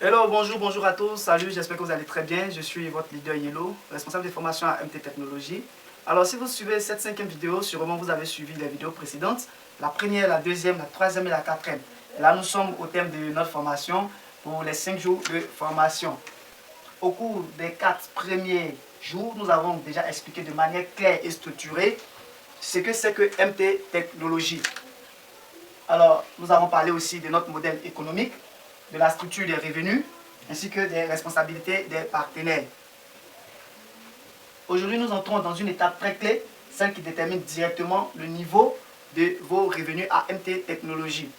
Hello, bonjour à tous, salut, j'espère que vous allez très bien. Je suis votre leader Yellow, responsable des formations à MT Technologies. Alors si vous suivez cette cinquième vidéo, sûrement vous avez suivi les vidéos précédentes, la première, la deuxième, la troisième et la quatrième. Là nous sommes au thème de notre formation pour les 5 jours de formation. Au cours des 4 premiers jours, nous avons déjà expliqué de manière claire et structurée ce que c'est que MT Technologies. Alors nous avons parlé aussi de notre modèle économique, de la structure des revenus, ainsi que des responsabilités des partenaires. Aujourd'hui, nous entrons dans une étape très clé, celle qui détermine directement le niveau de vos revenus à MT Technologies.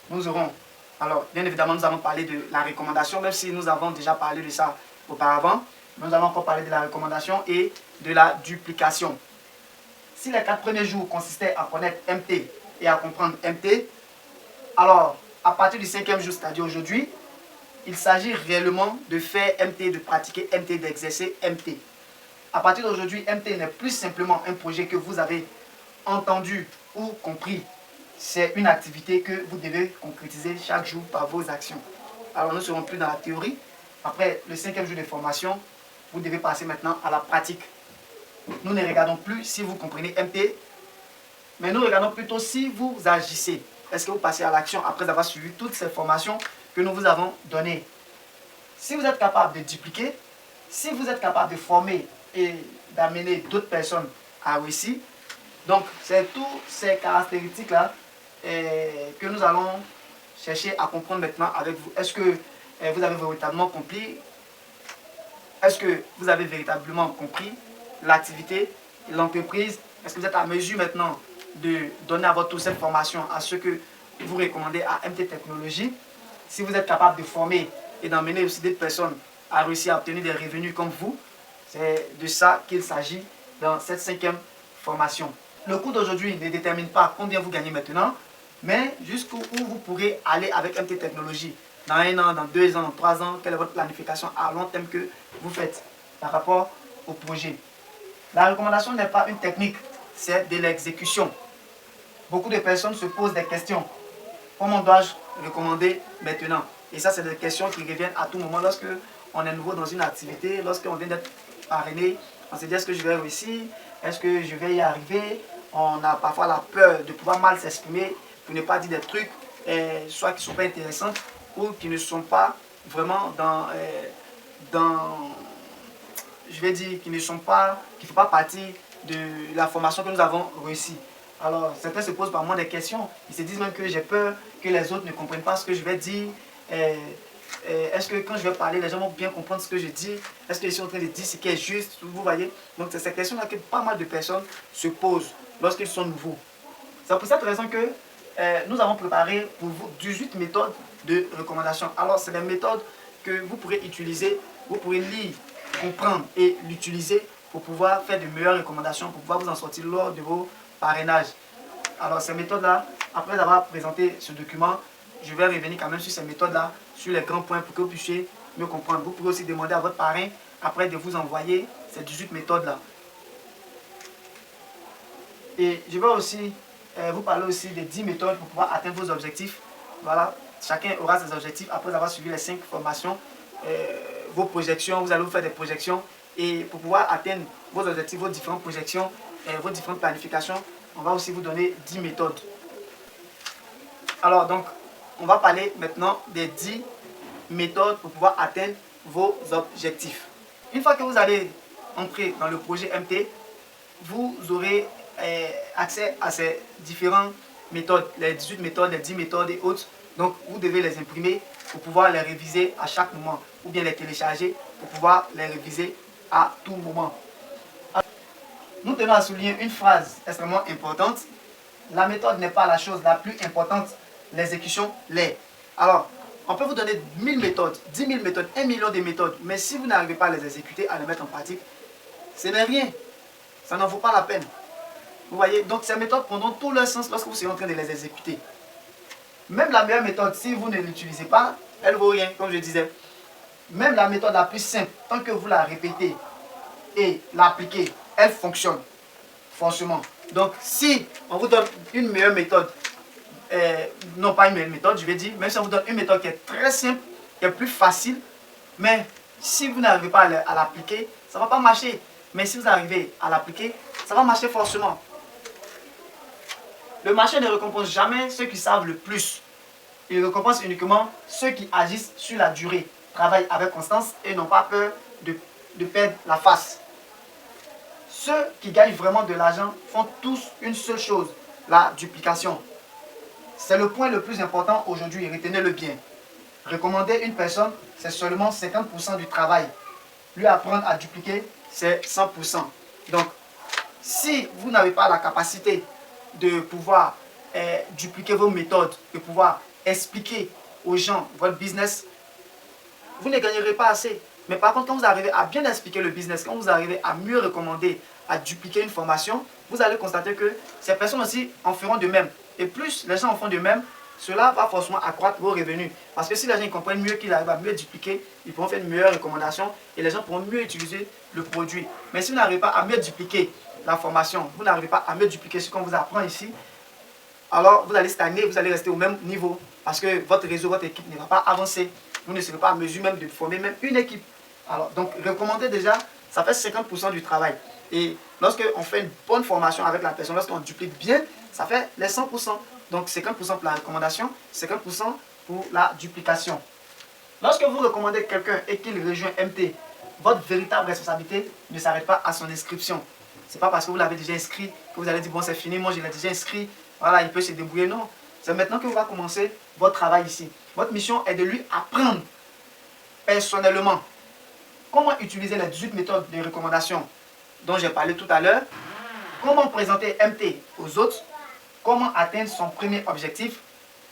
Nous aurons, alors bien évidemment, nous allons parler de la recommandation, même si nous avons déjà parlé de ça auparavant. Nous allons encore parler de la recommandation et de la duplication. Si les 4 premiers jours consistaient à connaître MT et à comprendre MT, alors à partir du 5e jour, c'est-à-dire aujourd'hui, il s'agit réellement de faire MT, de pratiquer MT, d'exercer MT. À partir d'aujourd'hui, MT n'est plus simplement un projet que vous avez entendu ou compris. C'est une activité que vous devez concrétiser chaque jour par vos actions. Alors nous ne serons plus dans la théorie. Après le 5e jour de formation, vous devez passer maintenant à la pratique. Nous ne regardons plus si vous comprenez MT, mais nous regardons plutôt si vous agissez. Est-ce que vous passez à l'action après avoir suivi toutes ces formations que nous vous avons données? Si vous êtes capable de dupliquer, si vous êtes capable de former et d'amener d'autres personnes à réussir, donc c'est toutes ces caractéristiques-là que nous allons chercher à comprendre maintenant avec vous. Est-ce que vous avez véritablement compris? Est-ce que vous avez véritablement compris l'activité, l'entreprise? Est-ce que vous êtes à mesure maintenant de donner à votre tour cette formation à ceux que vous recommandez à MT Technologies? Si vous êtes capable de former et d'emmener aussi des personnes à réussir à obtenir des revenus comme vous, c'est de ça qu'il s'agit dans cette 5e formation. Le coût d'aujourd'hui ne détermine pas combien vous gagnez maintenant, mais jusqu'où vous pourrez aller avec MT Technologies. Dans 1 an, dans 2 ans, dans 3 ans, quelle est votre planification à long terme que vous faites par rapport au projet. La recommandation n'est pas une technique, c'est de l'exécution. Beaucoup de personnes se posent des questions. Comment dois-je recommander maintenant? Et ça, c'est des questions qui reviennent à tout moment lorsque on est nouveau dans une activité, lorsqu'on vient d'être parrainé. On se dit, est-ce que je vais réussir? Est-ce que je vais y arriver? On a parfois la peur de pouvoir mal s'exprimer pour ne pas dire des trucs, soit qui ne sont pas intéressants ou qui ne sont pas vraiment je vais dire, qui ne font pas partie de la formation que nous avons réussi. Alors, certains se posent par moi des questions. Ils se disent même que j'ai peur que les autres ne comprennent pas ce que je vais dire. Est-ce que quand je vais parler, les gens vont bien comprendre ce que je dis? Est-ce que je suis en train de dire ce qui est juste? Vous voyez? Donc, c'est ces questions-là que pas mal de personnes se posent lorsqu'ils sont nouveaux. C'est pour cette raison que nous avons préparé pour vous 18 méthodes de recommandation. Alors, c'est des méthodes que vous pourrez utiliser, vous pourrez lire, comprendre et l'utiliser pour pouvoir faire de meilleures recommandations, pour pouvoir vous en sortir lors de vos parrainages. Alors ces méthodes-là, après avoir présenté ce document, je vais revenir quand même sur ces méthodes-là, sur les grands points pour que vous puissiez mieux comprendre. Vous pourrez aussi demander à votre parrain, après de vous envoyer ces 18 méthodes-là. Et je vais aussi vous parler aussi des 10 méthodes pour pouvoir atteindre vos objectifs. Voilà, chacun aura ses objectifs après avoir suivi les 5 formations. Vos projections, vous allez vous faire des projections et pour pouvoir atteindre vos objectifs, vos différentes projections, vos différentes planifications, on va aussi vous donner 10 méthodes. Alors donc, on va parler maintenant des 10 méthodes pour pouvoir atteindre vos objectifs. Une fois que vous allez entrer dans le projet MT, vous aurez accès à ces différentes méthodes, les 18 méthodes, les 10 méthodes et autres. Donc, vous devez les imprimer pour pouvoir les réviser à chaque moment ou bien les télécharger pour pouvoir les réviser à tout moment. Nous tenons à souligner une phrase extrêmement importante. La méthode n'est pas la chose la plus importante, l'exécution l'est. Alors, on peut vous donner 1000 méthodes, 10 000 méthodes, 1 million de méthodes, mais si vous n'arrivez pas à les exécuter, à les mettre en pratique, ce n'est rien. Ça n'en vaut pas la peine. Vous voyez, donc ces méthodes prendront tout leur sens lorsque vous serez en train de les exécuter. Même la meilleure méthode, si vous ne l'utilisez pas, elle ne vaut rien, comme je disais. Même la méthode la plus simple, tant que vous la répétez et l'appliquez, elle fonctionne forcément. Donc, si on vous donne une meilleure méthode, non pas une meilleure méthode, je vais dire, même si on vous donne une méthode qui est très simple, est plus facile, mais si vous n'arrivez pas à l'appliquer, ça ne va pas marcher. Mais si vous arrivez à l'appliquer, ça va marcher forcément. Le marché ne récompense jamais ceux qui savent le plus. Il récompense uniquement ceux qui agissent sur la durée, travaillent avec constance et n'ont pas peur de perdre la face. Ceux qui gagnent vraiment de l'argent font tous une seule chose, la duplication. C'est le point le plus important aujourd'hui, retenez-le bien. Recommander une personne, c'est seulement 50% du travail. Lui apprendre à dupliquer, c'est 100%. Donc, si vous n'avez pas la capacité de pouvoir dupliquer vos méthodes, de pouvoir expliquer aux gens votre business, vous ne gagnerez pas assez. Mais par contre, quand vous arrivez à bien expliquer le business, quand vous arrivez à mieux recommander, à dupliquer une formation, vous allez constater que ces personnes aussi en feront de même. Et plus les gens en font de même, cela va forcément accroître vos revenus. Parce que si les gens comprennent mieux qu'ils arrivent à mieux dupliquer, ils pourront faire une meilleure recommandation et les gens pourront mieux utiliser le produit. Mais si vous n'arrivez pas à mieux dupliquer la formation, vous n'arrivez pas à mieux dupliquer ce qu'on vous apprend ici, alors vous allez stagner, vous allez rester au même niveau parce que votre réseau, votre équipe ne va pas avancer. Vous ne serez pas à mesure même de former même une équipe. Alors, donc, recommander déjà, ça fait 50% du travail. Et lorsqu'on fait une bonne formation avec la personne, lorsqu'on duplique bien, ça fait les 100%. Donc, 50% pour la recommandation, 50% pour la duplication. Lorsque vous recommandez quelqu'un et qu'il rejoint MT, votre véritable responsabilité ne s'arrête pas à son inscription. Ce n'est pas parce que vous l'avez déjà inscrit que vous allez dire, bon, c'est fini, moi je l'ai déjà inscrit, voilà, il peut se débrouiller. Non, c'est maintenant que vous allez commencer votre travail ici. Votre mission est de lui apprendre personnellement comment utiliser les 18 méthodes de recommandation dont j'ai parlé tout à l'heure, comment présenter MT aux autres, comment atteindre son premier objectif,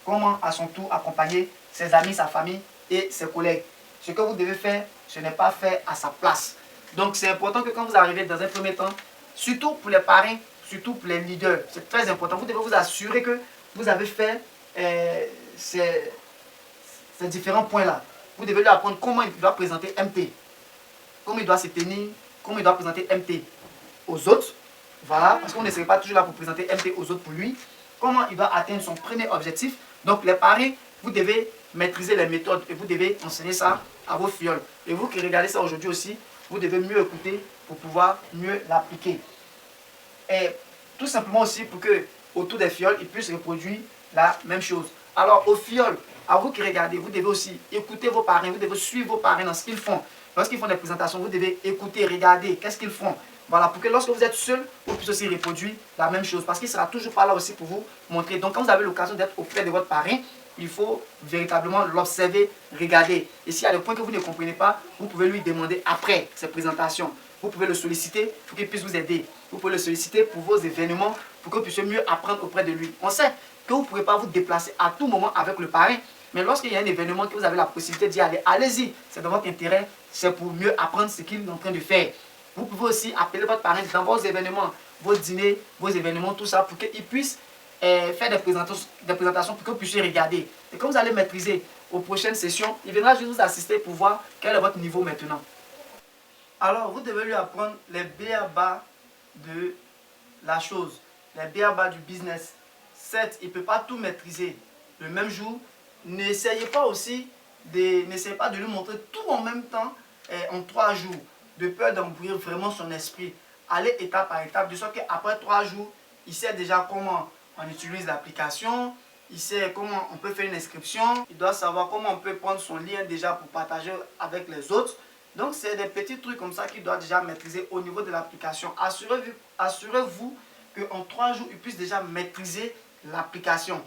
comment à son tour accompagner ses amis, sa famille et ses collègues. Ce que vous devez faire, ce n'est pas fait à sa place. Donc c'est important que quand vous arrivez dans un premier temps, surtout pour les parrains, surtout pour les leaders, c'est très important. Vous devez vous assurer que vous avez fait ces différents points-là. Vous devez lui apprendre comment il doit présenter MT, comment il doit se tenir, comment il doit présenter MT aux autres. Voilà, parce qu'on ne serait pas toujours là pour présenter MT aux autres pour lui. Comment il doit atteindre son premier objectif. Donc les paris, vous devez maîtriser les méthodes et vous devez enseigner ça à vos fioles. Et vous qui regardez ça aujourd'hui aussi, vous devez mieux écouter pour pouvoir mieux l'appliquer. Et tout simplement aussi pour que autour des fioles, ils puissent reproduire la même chose. Alors aux fioles, à vous qui regardez, vous devez aussi écouter vos parrains, vous devez suivre vos parrains dans ce qu'ils font. Lorsqu'ils font des présentations, vous devez écouter, regarder, qu'est-ce qu'ils font. Voilà, pour que lorsque vous êtes seul, vous puissiez aussi reproduire la même chose. Parce qu'il ne sera toujours pas là aussi pour vous montrer. Donc quand vous avez l'occasion d'être auprès de votre parrain, il faut véritablement l'observer, regarder. Et s'il y a des points que vous ne comprenez pas, vous pouvez lui demander après ces présentations. Vous pouvez le solliciter pour qu'il puisse vous aider. Vous pouvez le solliciter pour vos événements, pour que vous puissiez mieux apprendre auprès de lui. On sait que vous ne pourrez pas vous déplacer à tout moment avec le parrain. Mais lorsqu'il y a un événement que vous avez la possibilité d'y aller, allez-y. C'est dans votre intérêt. C'est pour mieux apprendre ce qu'il est en train de faire. Vous pouvez aussi appeler votre parrain dans vos événements, vos dîners, vos événements, tout ça, pour qu'il puisse faire des présentations pour que vous puissiez regarder. Et quand vous allez maîtriser aux prochaines sessions, il viendra juste vous assister pour voir quel est votre niveau maintenant. Alors, vous devez lui apprendre les b.a.-ba de la chose, les b.a.-ba du business. Certes, il ne peut pas tout maîtriser le même jour. N'essayez pas aussi n'essayez pas de lui montrer tout en même temps en 3 jours, de peur d'embrouiller vraiment son esprit. Allez étape par étape, de sorte qu'après 3 jours, il sait déjà comment on utilise l'application, il sait comment on peut faire une inscription, il doit savoir comment on peut prendre son lien déjà pour partager avec les autres. Donc c'est des petits trucs comme ça qu'il doit déjà maîtriser au niveau de l'application. Assurez-vous qu'en 3 jours, il puisse déjà maîtriser l'application.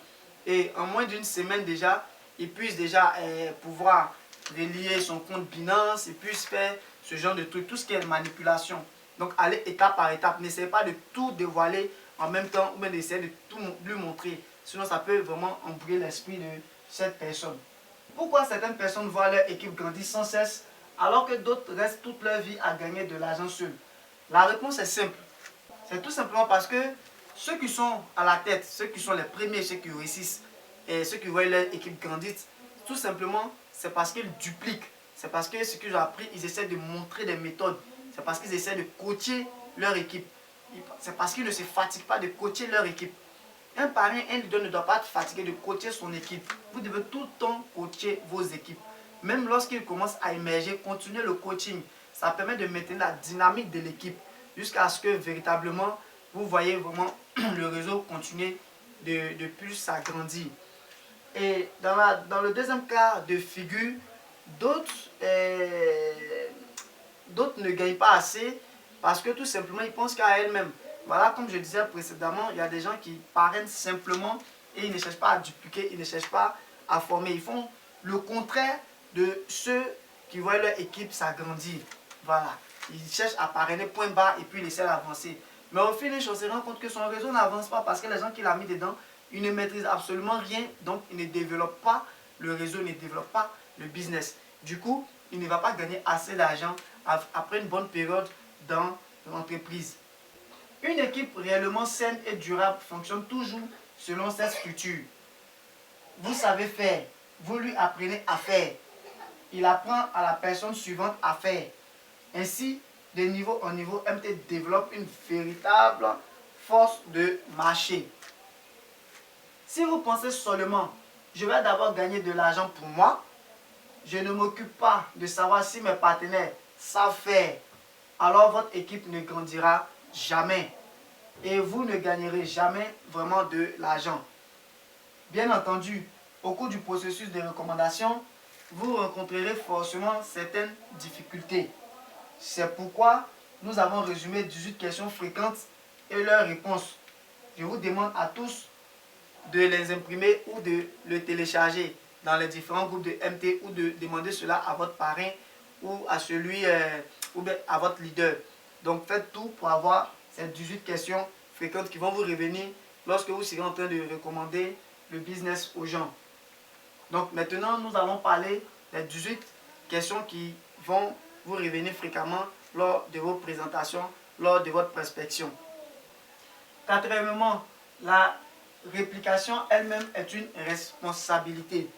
Et en moins d'une semaine déjà, il puisse déjà pouvoir relier son compte Binance, il puisse faire ce genre de trucs, tout ce qui est manipulation. Donc allez étape par étape, n'essayez pas de tout dévoiler en même temps ou bien d'essayer de tout lui montrer. Sinon ça peut vraiment embrouiller l'esprit de cette personne. Pourquoi certaines personnes voient leur équipe grandir sans cesse alors que d'autres restent toute leur vie à gagner de l'argent seul? La réponse est simple. C'est tout simplement parce que ceux qui sont à la tête, ceux qui sont les premiers, ceux qui réussissent, et ceux qui voient leur équipe grandir, tout simplement, c'est parce qu'ils dupliquent. C'est parce que ce qu'ils ont appris, ils essaient de montrer des méthodes. C'est parce qu'ils essaient de coacher leur équipe. C'est parce qu'ils ne se fatiguent pas de coacher leur équipe. Un parrain, un leader ne doit pas être fatigué de coacher son équipe. Vous devez tout le temps coacher vos équipes. même lorsqu'il commence à émerger, continuer le coaching. Ça permet de maintenir la dynamique de l'équipe jusqu'à ce que véritablement, vous voyez vraiment le réseau continuer de plus s'agrandir. Et dans le deuxième cas de figure, d'autres ne gagnent pas assez parce que tout simplement ils pensent qu'à elles-mêmes. Voilà, comme je disais précédemment, il y a des gens qui parrainent simplement et ils ne cherchent pas à dupliquer, ils ne cherchent pas à former. Ils font le contraire de ceux qui voient leur équipe s'agrandir. Voilà, ils cherchent à parrainer point bas et puis ils essaient d'avancer. Mais au final, on se rend compte que son réseau n'avance pas parce que les gens qu'il a mis dedans, ils ne maîtrisent absolument rien, donc ils ne développent pas le réseau, ne développent pas le business. Du coup, il ne va pas gagner assez d'argent après une bonne période dans l'entreprise. Une équipe réellement saine et durable fonctionne toujours selon ses structures. Vous savez faire, vous lui apprenez à faire. Il apprend à la personne suivante à faire. Ainsi, de niveau en niveau, MT développe une véritable force de marché. Si vous pensez seulement, je vais d'abord gagner de l'argent pour moi, je ne m'occupe pas de savoir si mes partenaires savent faire, alors votre équipe ne grandira jamais et vous ne gagnerez jamais vraiment de l'argent. Bien entendu, au cours du processus de recommandation, vous rencontrerez forcément certaines difficultés. C'est pourquoi nous avons résumé 18 questions fréquentes et leurs réponses. Je vous demande à tous de les imprimer ou de le télécharger dans les différents groupes de MT ou de demander cela à votre parrain ou à celui ou à votre leader. Donc faites tout pour avoir ces 18 questions fréquentes qui vont vous revenir lorsque vous serez en train de recommander le business aux gens. Donc maintenant, nous allons parler des 18 questions qui vont vous revenir fréquemment lors de vos présentations, lors de votre prospection. Quatrièmement, la réplication elle-même est une responsabilité.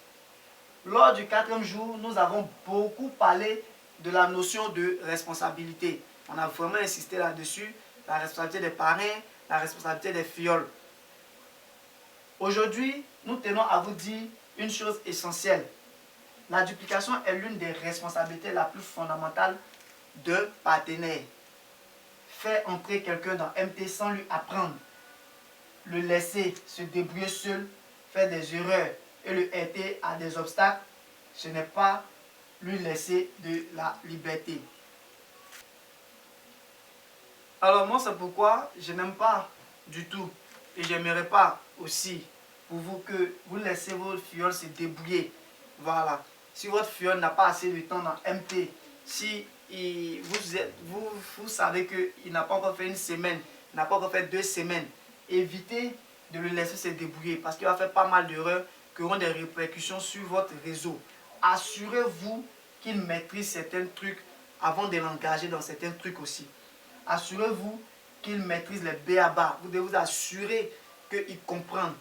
Lors du 4e jour, nous avons beaucoup parlé de la notion de responsabilité. On a vraiment insisté là-dessus, la responsabilité des parrains, la responsabilité des filleuls. Aujourd'hui, nous tenons à vous dire une chose essentielle. La duplication est l'une des responsabilités la plus fondamentale d'un partenaire. Faire entrer quelqu'un dans MT sans lui apprendre, le laisser se débrouiller seul, faire des erreurs et le heurter à des obstacles, ce n'est pas lui laisser de la liberté. Alors moi, c'est pourquoi je n'aime pas du tout et je n'aimerais pas aussi pour vous que vous laissez votre filleul se débrouiller. Voilà. Si votre filleul n'a pas assez de temps dans MT, si vous savez qu'il n'a pas encore fait une semaine, il n'a pas encore fait 2 semaines, évitez de le laisser se débrouiller parce qu'il va faire pas mal d'erreurs qui auront des répercussions sur votre réseau. Assurez-vous qu'il maîtrise certains trucs avant de l'engager dans certains trucs aussi. Assurez-vous qu'il maîtrise les b.a.-ba. Vous devez vous assurer qu'il comprend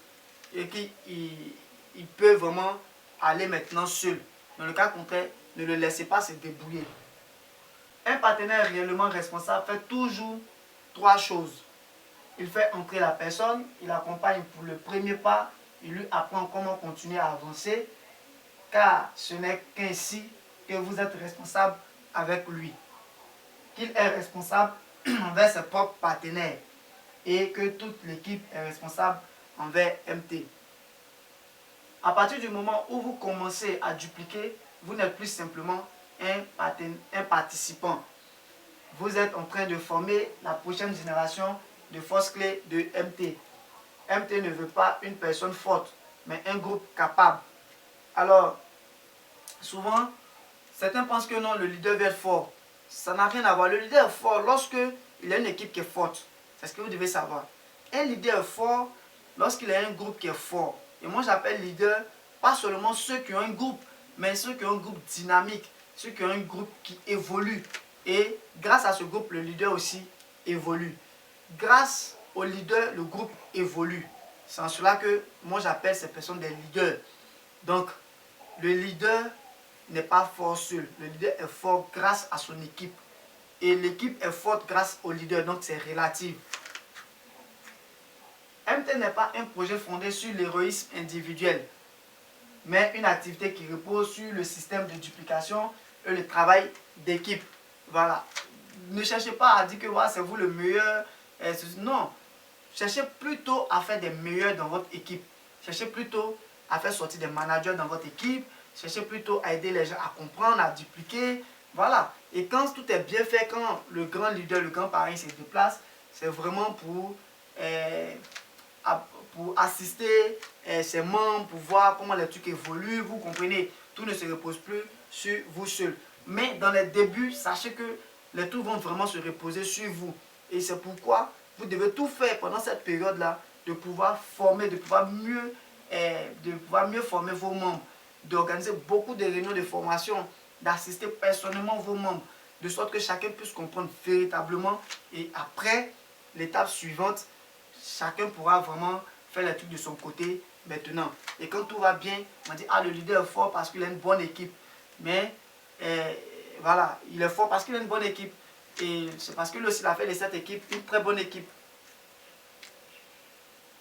et qu'il peut vraiment aller maintenant seul. Dans le cas contraire, ne le laissez pas se débrouiller. Un partenaire réellement responsable fait toujours 3 choses. Il fait entrer la personne, il accompagne pour le premier pas, il lui apprend comment continuer à avancer, car ce n'est qu'ainsi que vous êtes responsable avec lui. Qu'il est responsable envers ses propres partenaires et que toute l'équipe est responsable envers MT. À partir du moment où vous commencez à dupliquer, vous n'êtes plus simplement un participant. Vous êtes en train de former la prochaine génération de force clé de MT. MT ne veut pas une personne forte, mais un groupe capable. Alors, souvent, certains pensent que non, le leader va être fort. Ça n'a rien à voir. Le leader est fort lorsque il a une équipe qui est forte. C'est ce que vous devez savoir. Un leader est fort lorsqu'il a un groupe qui est fort. Et moi, j'appelle leader pas seulement ceux qui ont un groupe, mais ceux qui ont un groupe dynamique, ceux qui ont un groupe qui évolue. Et grâce à ce groupe, le leader aussi évolue. Grâce au leader, le groupe évolue. C'est en cela que moi, j'appelle ces personnes des leaders. Donc, le leader n'est pas fort seul. Le leader est fort grâce à son équipe. Et l'équipe est forte grâce au leader. Donc, c'est relatif. MT n'est pas un projet fondé sur l'héroïsme individuel. mais une activité qui repose sur le système de duplication et le travail d'équipe. Voilà. Ne cherchez pas à dire que voilà, c'est vous le meilleur. Non. Cherchez plutôt à faire des meilleurs dans votre équipe. Cherchez plutôt à faire sortir des managers dans votre équipe. Cherchez plutôt à aider les gens à comprendre, à dupliquer. Voilà. Et quand tout est bien fait, quand le grand leader, le grand parrain se déplace, c'est vraiment pour assister ses membres, pour voir comment les trucs évoluent. Vous comprenez, tout ne se repose plus sur vous seul. Mais dans les débuts, sachez que les trucs vont vraiment se reposer sur vous. Et c'est pourquoi vous devez tout faire pendant cette période-là, de pouvoir former, de pouvoir mieux former vos membres, d'organiser beaucoup de réunions de formation, d'assister personnellement vos membres, de sorte que chacun puisse comprendre véritablement. Et après, l'étape suivante, chacun pourra vraiment faire les trucs de son côté maintenant. Et quand tout va bien, on dit, ah, le leader est fort parce qu'il a une bonne équipe. Mais voilà, il est fort parce qu'il a une bonne équipe. Et c'est parce que lui aussi, il a fait de cette équipe une très bonne équipe.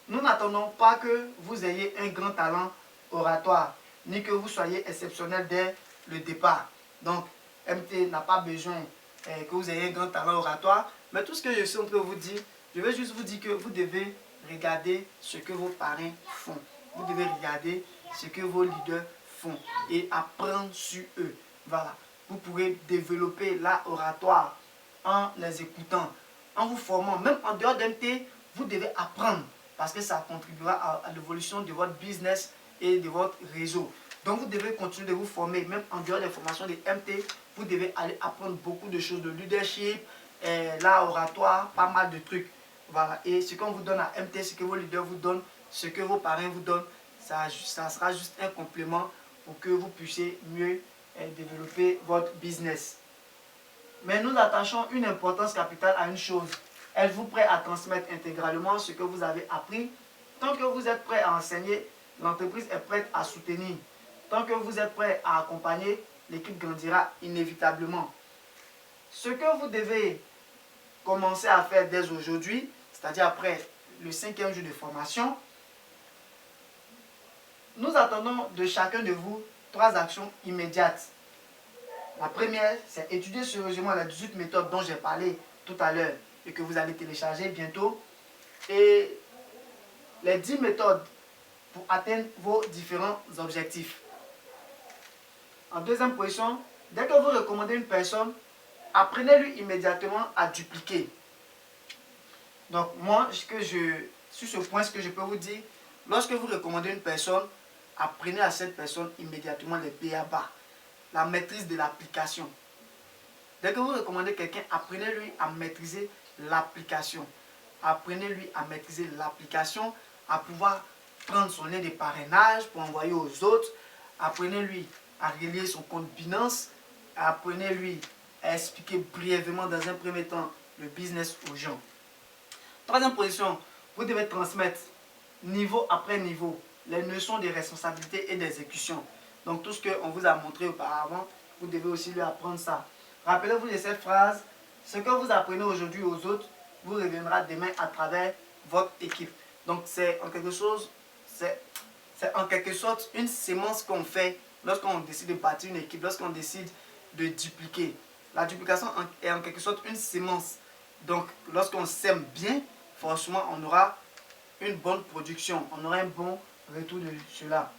Nous n'attendons pas que vous ayez un grand talent oratoire, ni que vous soyez exceptionnel dès le départ. Donc, MT n'a pas besoin que vous ayez un grand talent oratoire. Mais tout ce que je suis en train de vous dire, je vais juste vous dire que vous devez regarder ce que vos parrains font. Vous devez regarder ce que vos leaders font et apprendre sur eux. Voilà. Vous pourrez développer l'oratoire en les écoutant, en vous formant. Même en dehors d'MT, vous devez apprendre parce que ça contribuera à l'évolution de votre business et de votre réseau. Donc vous devez continuer de vous former, même en dehors des formations de MT, vous devez aller apprendre beaucoup de choses, de leadership, l'oratoire, pas mal de trucs. Voilà. Et ce qu'on vous donne à MT, ce que vos leaders vous donnent, ce que vos parrains vous donnent, ça sera juste un complément pour que vous puissiez mieux développer votre business. Mais nous attachons une importance capitale à une chose. Êtes-vous prêt à transmettre intégralement ce que vous avez appris? Tant que vous êtes prêt à enseigner, l'entreprise est prête à soutenir. Tant que vous êtes prêt à accompagner, l'équipe grandira inévitablement. Ce que vous devez commencer à faire dès aujourd'hui, c'est-à-dire après le 5e jour de formation, nous attendons de chacun de vous 3 actions immédiates. La première, c'est étudier sérieusement les 18 méthodes dont j'ai parlé tout à l'heure et que vous allez télécharger bientôt. Et les 10 méthodes pour atteindre vos différents objectifs. En deuxième position, dès que vous recommandez une personne, apprenez-lui immédiatement à dupliquer. Donc moi, sur ce point, ce que je peux vous dire, lorsque vous recommandez une personne, apprenez à cette personne immédiatement les b.a.-ba, la maîtrise de l'application. Dès que vous recommandez quelqu'un, apprenez-lui à maîtriser l'application. Apprenez-lui à maîtriser l'application, à pouvoir prendre son lien de parrainage pour envoyer aux autres. Apprenez-lui à relier son compte Binance. Apprenez-lui à expliquer brièvement dans un premier temps le business aux gens. Troisième position, vous devez transmettre niveau après niveau les notions de responsabilité et d'exécution. Donc tout ce qu'on vous a montré auparavant, vous devez aussi lui apprendre ça. Rappelez-vous de cette phrase, ce que vous apprenez aujourd'hui aux autres, vous reviendra demain à travers votre équipe. Donc c'est en quelque sorte une sémence qu'on fait lorsqu'on décide de bâtir une équipe, lorsqu'on décide de dupliquer. La duplication est en quelque sorte une sémence. Donc lorsqu'on sème bien, forcément on aura une bonne production, on aura un bon retour de cela.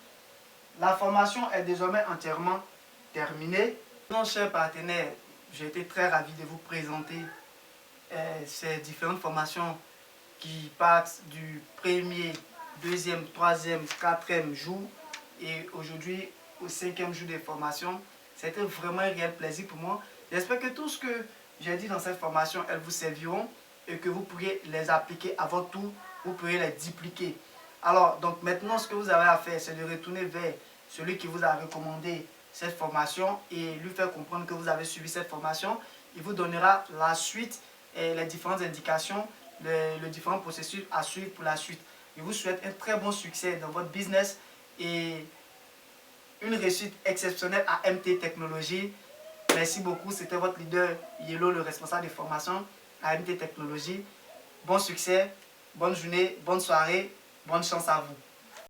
La formation est désormais entièrement terminée. Non, chers partenaires, j'ai été très ravi de vous présenter ces différentes formations qui partent du premier, deuxième, troisième, quatrième jour et aujourd'hui au 5e jour de formation. C'était vraiment un réel plaisir pour moi. J'espère que tout ce que j'ai dit dans cette formation, elles vous serviront et que vous pourrez les appliquer à votre tour, vous pourrez les dupliquer. Alors, donc maintenant, ce que vous avez à faire, c'est de retourner vers celui qui vous a recommandé cette formation et lui faire comprendre que vous avez suivi cette formation. Il vous donnera la suite et les différentes indications, les différents processus à suivre pour la suite. Je vous souhaite un très bon succès dans votre business et une réussite exceptionnelle à MT Technologies. Merci beaucoup, c'était votre leader Yellow, le responsable de formation à MT Technologies. Bon succès, bonne journée, bonne soirée, bonne chance à vous.